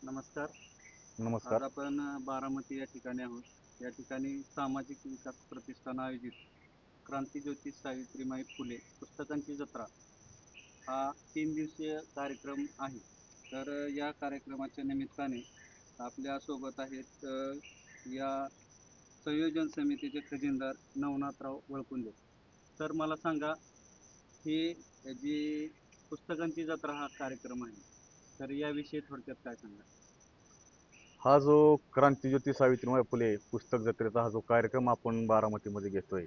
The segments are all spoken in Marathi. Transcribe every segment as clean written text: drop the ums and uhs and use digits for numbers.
नमस्कार. आज नमस्कार. आपण बारामती या ठिकाणी आहोत. या ठिकाणी सामाजिक विकास प्रतिष्ठान आयोजित क्रांतीज्योती सावित्रीमाई फुले पुस्तकांची जत्रा हा 3 दिवसीय कार्यक्रम आहे. तर या कार्यक्रमाच्या निमित्ताने आपल्यासोबत आहेत या संयोजन समितीचे खजिनदार नवनाथराव वळकुंदे. तर मला सांगा, ही जी पुस्तकांची जत्रा हा कार्यक्रम आहे, तर याविषयी थोडक्यात काय सांगा? हा जो क्रांतीज्योती सावित्रीबाई फुले पुस्तक जत्रेचा हा जो कार्यक्रम आपण बारामतीमध्ये घेतोय,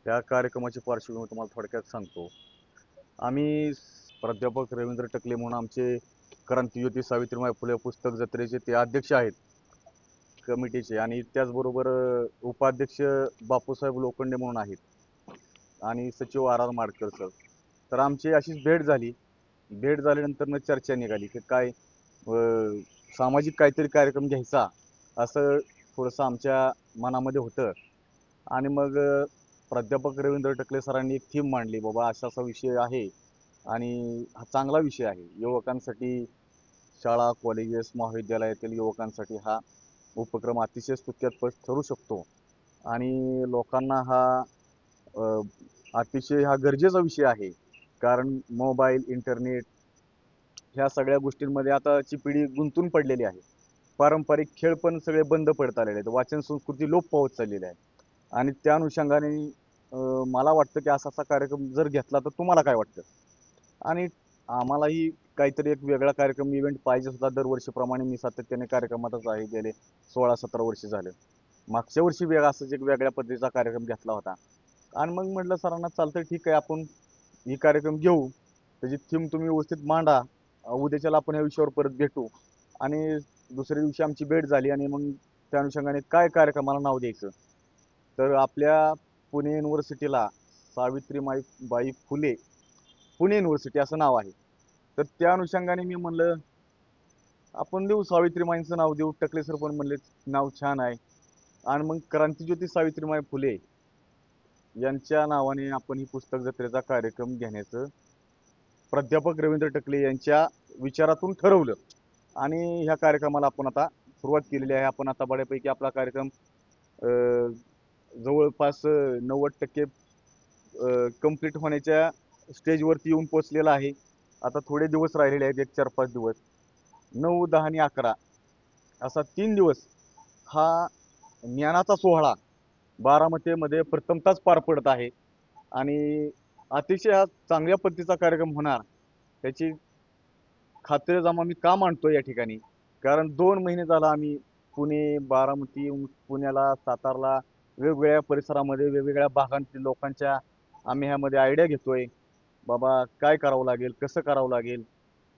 त्या कार्यक्रमाची पार्श्वभूमी तुम्हाला थोडक्यात सांगतो. आम्ही प्राध्यापक रवींद्र टकले म्हणून आमचे क्रांतीज्योती सावित्रीबाई फुले पुस्तक जत्रेचे ते अध्यक्ष आहेत कमिटीचे, आणि त्याचबरोबर उपाध्यक्ष बापूसाहेब लोखंडे म्हणून आहेत, आणि सचिव आर आर माडकर सर. तर आमची अशीच भेट झाली. भेट झाल्यानंतर चर्चा निघाली की काय सामाजिक काहीतरी कार्यक्रम घ्यायचा, असं थोडंसं आमच्या मनामध्ये होतं. आणि मग प्राध्यापक रवींद्र टकले सरांनी एक थीम मांडली, बाबा असा असा विषय आहे आणि हा चांगला विषय आहे युवकांसाठी. शाळा, कॉलेजेस, महाविद्यालयातील युवकांसाठी हा उपक्रम अतिशय स्तुत्यास्पद ठरू शकतो, आणि लोकांना हा अ, अतिशय हा गरजेचा विषय आहे. कारण मोबाईल, इंटरनेट ह्या सगळ्या गोष्टींमध्ये आताची पिढी गुंतून पडलेली आहे. पारंपरिक खेळ पण सगळे बंद पडत आलेले आहेत. वाचन संस्कृती लोप पावत चाललेली आहे. आणि त्या अनुषंगाने मला वाटतं की असा असा कार्यक्रम जर घेतला तर तुम्हाला काय वाटतं? आणि आम्हालाही काहीतरी एक वेगळा कार्यक्रम इव्हेंट पाहिजे होता. दरवर्षीप्रमाणे मी सातत्याने कार्यक्रमातच आहे, गेले 16-17 वर्ष झाले. मागच्या वर्षी असंच एक वेगळ्या पद्धतीचा कार्यक्रम घेतला होता. आणि मग म्हटलं सरांना, चालतंय ठीक आहे, आपण ही कार्यक्रम घेऊ, त्याची थीम तुम्ही व्यवस्थित मांडा. उद्याच्याला आपण या विषयावर परत भेटू. आणि दुसऱ्या दिवशी आमची भेट झाली, आणि मग त्या अनुषंगाने काय कार्यक्रमाला नाव द्यायचं. तर आपल्या पुणे युनिव्हर्सिटीला सावित्रीमाई बाई फुले पुणे युनिव्हर्सिटी असं नाव आहे. तर त्या अनुषंगाने मी म्हणलं, आपण देऊ सावित्रीमाईंचं नाव देऊ. टकले सर पण म्हणले नाव छान आहे. आणि मग क्रांतीज्योती सावित्रीमाई फुले यांच्या नावाने आपण ही पुस्तक जत्रेचा कार्यक्रम घेण्याचं प्राध्यापक रवींद्र टकले यांच्या विचारातून ठरवलं. आणि ह्या कार्यक्रमाला आपण आता सुरुवात केलेली आहे. आपण आता बऱ्यापैकी आपला कार्यक्रम अं, जवळपास 90% कंप्लीट होण्याच्या स्टेजवरती येऊन पोहोचलेला आहे. आता थोडे दिवस राहिलेले आहेत, एक 4-5 दिवस. 9, 10 आणि 11 असा 3 दिवस हा ज्ञानाचा सोहळा बारामतीमध्ये प्रथमतःच पार पडत आहे. आणि अतिशय हा चांगल्या पद्धतीचा कार्यक्रम होणार, त्याची खात्रीजमा मी का मांडतो या ठिकाणी. कारण 2 महिने झाला आम्ही पुणे, बारामती, पुण्याला, सातारला, वेगवेगळ्या परिसरामध्ये वेगवेगळ्या भागांतील लोकांच्या आम्ही ह्यामध्ये आयडिया घेतोय. बाबा काय करावं लागेल, कसं करावं लागेल,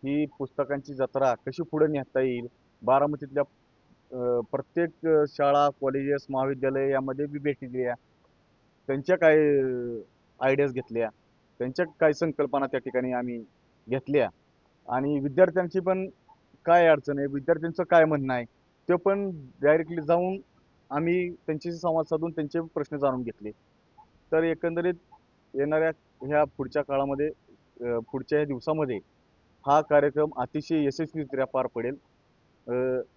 ही पुस्तकांची जत्रा कशी पुढे नेता येईल. बारामतीतल्या प्रत्येक शाळा, कॉलेजेस, महाविद्यालय यामध्ये बी भेटी दिल्या. त्यांच्या काय आयडियाज घेतल्या, त्यांच्या काय संकल्पना त्या ठिकाणी आम्ही घेतल्या. आणि विद्यार्थ्यांची पण काय अडचण आहे, विद्यार्थ्यांचं काय म्हणणं आहे, ते पण डायरेक्टली जाऊन आम्ही त्यांच्याशी संवाद साधून त्यांचे प्रश्न जाणून घेतले. तर एकंदरीत येणाऱ्या ह्या पुढच्या काळामध्ये, पुढच्या ह्या दिवसामध्ये हा कार्यक्रम अतिशय यशस्वीरित्या पार पडेल,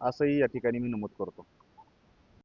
असंही या ठिकाणी मी नमूद करतो.